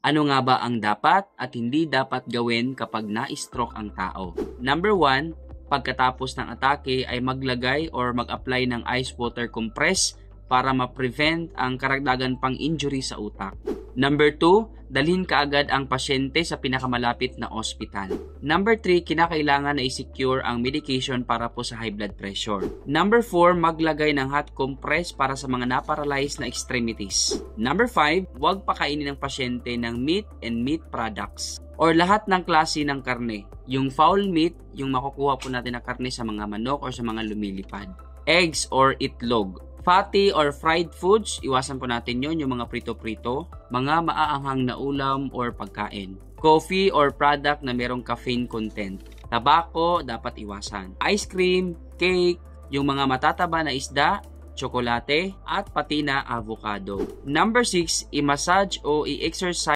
Ano nga ba ang dapat at hindi dapat gawin kapag na-stroke ang tao? Number 1, pagkatapos ng atake ay maglagay or mag-apply ng ice water compress para ma-prevent ang karagdagan pang injury sa utak. Number 2, dalhin kaagad ang pasyente sa pinakamalapit na ospital. Number 3, kinakailangan na i-secure ang medication para po sa high blood pressure. Number 4, maglagay ng hot compress para sa mga naparalyzed na extremities. Number 5, huwag pakainin ng pasyente ng meat and meat products or lahat ng klase ng karne. Yung fowl meat, yung makukuha po natin na karne sa mga manok or sa mga lumilipad. Eggs or itlog. Fatty or fried foods, iwasan po natin yon, yung mga prito-prito, mga maaanghang na ulam or pagkain. Coffee or product na merong caffeine content. Tabako, dapat iwasan. Ice cream, cake, yung mga matataba na isda, tsokolate, at pati na avocado. Number 6, i-massage o i-exercise